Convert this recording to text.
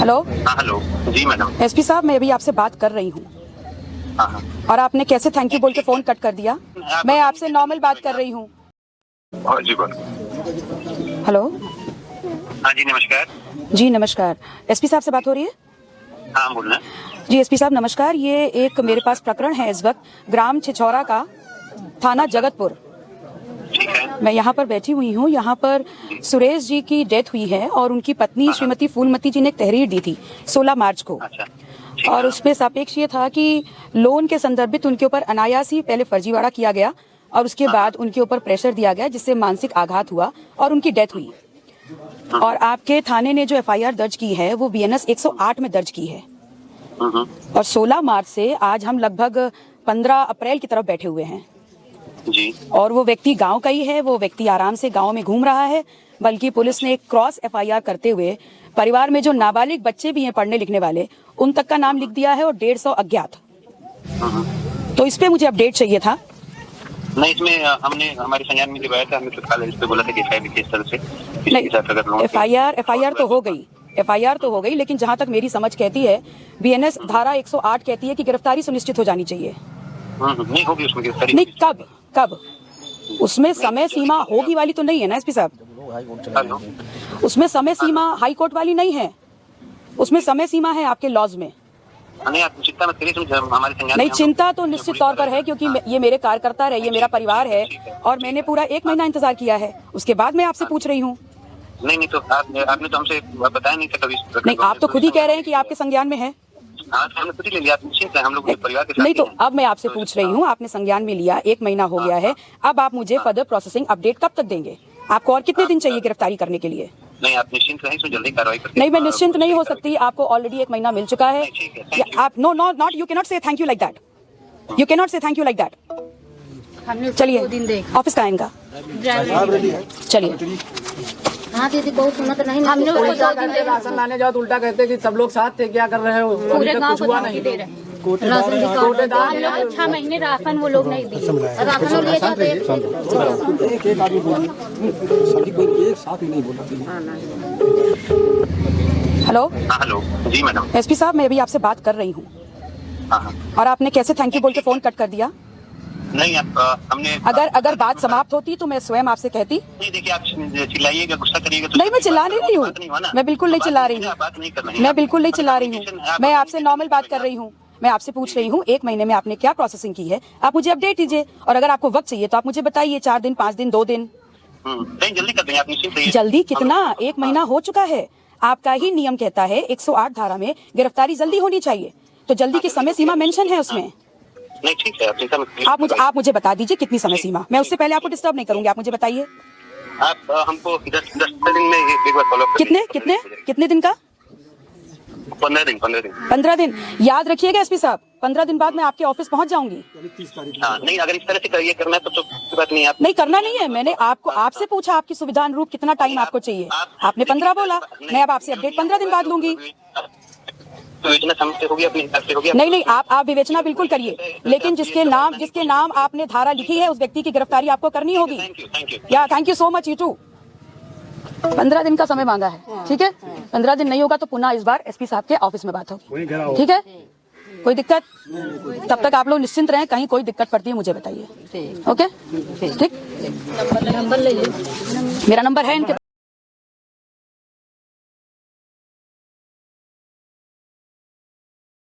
Hello. हाँ hello जी madam. SP साहब, मैं अभी आपसे बात कर रही हूँ। हाँ और आपने कैसे थैंक यू बोल के फोन कट कर दिया। मैं आपसे नॉर्मल बात कर रही हूँ। हाँ जी बोलो। हेलो। हाँ जी नमस्कार। जी नमस्कार, एसपी साहब से बात हो रही है। हाँ बोल रहे हैं। जी एसपी साहब नमस्कार, ये एक मेरे पास प्रकरण है इस वक्त, ग्राम छिछौरा का, थाना जगतपुर। ठीक है। मैं यहाँ पर बैठी हुई हूँ। यहाँ पर सुरेश जी की डेथ हुई है और उनकी पत्नी श्रीमती फूलमती जी ने एक तहरीर दी थी 16 मार्च को। अच्छा। और उसमें सापेक्ष ये था कि लोन के संदर्भित उनके ऊपर अनायास ही पहले फर्जीवाड़ा किया गया और उसके बाद उनके ऊपर प्रेशर दिया गया, जिससे मानसिक आघात हुआ और उनकी डेथ हुई। और आपके थाने ने जो एफआईआर दर्ज की है वो बीएनएस 108 में दर्ज की है। और 16 मार्च से आज हम लगभग 15 अप्रैल की तरफ बैठे हुए हैं जी। और वो व्यक्ति गांव का ही है। वो व्यक्ति आराम से गांव में घूम रहा है, बल्कि पुलिस ने एक क्रॉस एफआईआर करते हुए परिवार में जो नाबालिग बच्चे भी हैं पढ़ने लिखने वाले, उन तक का नाम लिख दिया है और 150 अज्ञात। तो इस पे मुझे अपडेट चाहिए था। नहीं, इसमें हमने हमारे संज्ञान में दिवाया था, हमने तत्काल इस पे बोला था कि एफआईआर किस तरह से नहीं, एफआईआर तो हो गई, एफआईआर तो हो गई, लेकिन जहां तक मेरी समझ कहती है, बीएनएस धारा 108 कहती है कि गिरफ्तारी सुनिश्चित हो जानी चाहिए। नहीं होगी उसमें गिरफ्तारी। नहीं, कब उसमें समय सीमा होगी वाली तो नहीं है ना एसपी साहब। हेलो। उसमें समय सीमा हाई कोर्ट वाली नहीं है, उसमें समय सीमा है आपके लॉज में। नहीं आप चिंता मत करिए, हमारे संज्ञान नहीं, चिंता तो निश्चित तौर पर है, क्योंकि ये मेरे कार्यकर्ता है, ये मेरा परिवार है और मैंने पूरा 1 महीना इंतजार किया है। उसके बाद मैं आपसे पूछ रही हूँ। नहीं तो आपने तो हमसे बताया नहीं था कभी। नहीं, आप तो खुद ही कह रहे हैं कि आपके संज्ञान में है। हाँ तो हमने खुद ही ले लिया, आप निश्चिंत हैं, हम लोग परिवार के साथ। नहीं तो अब मैं आपसे पूछ रही हूँ, आपने संज्ञान में लिया, 1 महीना हो गया है, अब आप मुझे फर्दर प्रोसेसिंग अपडेट कब तक देंगे? आपको और कितने दिन चाहिए गिरफ्तारी करने के लिए? नहीं आप निश्चिंत रहें, इसमें जल्दी कार्रवाई करते हैं। नहीं, मैं निश्चिंत नहीं हो सकती, आपको ऑलरेडी 1 महीना मिल चुका है। आप नॉट यू कैन नॉट से thank you like that, you can not से थैंक यू लाइक दैट। चलिए, ऑफिस का इनका चलिए। हाँ दीदी, बहुत सुनत नहीं। हम लोग राशन लाने जाओ तो उल्टा कहते हैं कि सब लोग साथ थे, क्या कर रहे हो? पूरे गांव को नहीं दे रहे राशन। 6 महीने राशन वो लोग नहीं दिए। राशन लिए जाते एक साथ ही नहीं बोला। हेलो। हाँ हेलो जी मैडम। एसपी साहब, मैं अभी आपसे बात कर रही हूँ। हाँ। और आपने कैसे थैंक यू बोल के फोन कट कर दिया। नहीं हमने अगर बात समाप्त होती तो मैं स्वयं आपसे कहती। नहीं देखिए, आप चिल्लाइएगा, गुस्सा करिएगा तो नहीं, मैं चिल्ला नहीं रही हूँ, मैं बिल्कुल नहीं चिल्ला रही हूँ, मैं बिल्कुल नहीं चिल्ला रही हूँ। मैं आपसे नॉर्मल बात कर रही हूँ। मैं आपसे पूछ रही हूँ 1 महीने में आपने क्या प्रोसेसिंग की है, आप मुझे अपडेट दीजिए। और अगर आपको वक्त चाहिए तो आप मुझे बताइए, 4 दिन, 5 दिन, 2 दिन। नहीं जल्दी कर देंगे, आप निश्चिंत रहिए। जल्दी कितना? 1 महीना हो चुका है। आपका ही नियम कहता है 108 धारा में गिरफ्तारी जल्दी होनी चाहिए, तो जल्दी की समय सीमा मेंशन है उसमें। नहीं ठीक है, आप चिंता मत करिए। आप मुझे बता दीजिए कितनी समय सीमा। मैं उससे पहले आपको डिस्टर्ब नहीं करूंगी, आप मुझे बताइए। आप हमको 10 दिन में एक बार फॉलो अप। कितने दिन का? 15 दिन। 15 दिन। याद रखिएगा एसपी साहब, 15 दिन बाद मैं आपके ऑफिस पहुंच जाऊंगी। हाँ नहीं, अगर इस तरह से करिए करना है तो बात नहीं। आप नहीं, करना नहीं है, मैंने आपसे पूछा आपकी सुविधा अनुरूप कितना टाइम आपको चाहिए। आपने 15 बोला, मैं अब आपसे अपडेट 15 दिन बाद लूंगी। विवेचना समझते होगी, अपने हिसाब से होगी। नहीं, आप विवेचना बिल्कुल करिए, लेकिन जिसके नाम आपने धारा लिखी है उस व्यक्ति की गिरफ्तारी आपको करनी होगी। Yeah thank you so much, you too. 15 दिन का समय मांगा है, ठीक है। 15 दिन नहीं होगा तो पुनः इस बार एसपी साहब के ऑफिस में बात होगी, ठीक है। कोई दिक्कत? तब तक आप लोग निश्चिंत रहें, कहीं कोई दिक्कत पड़ती है मुझे बताइए। ओके, ठीक। मेरा नंबर है इनके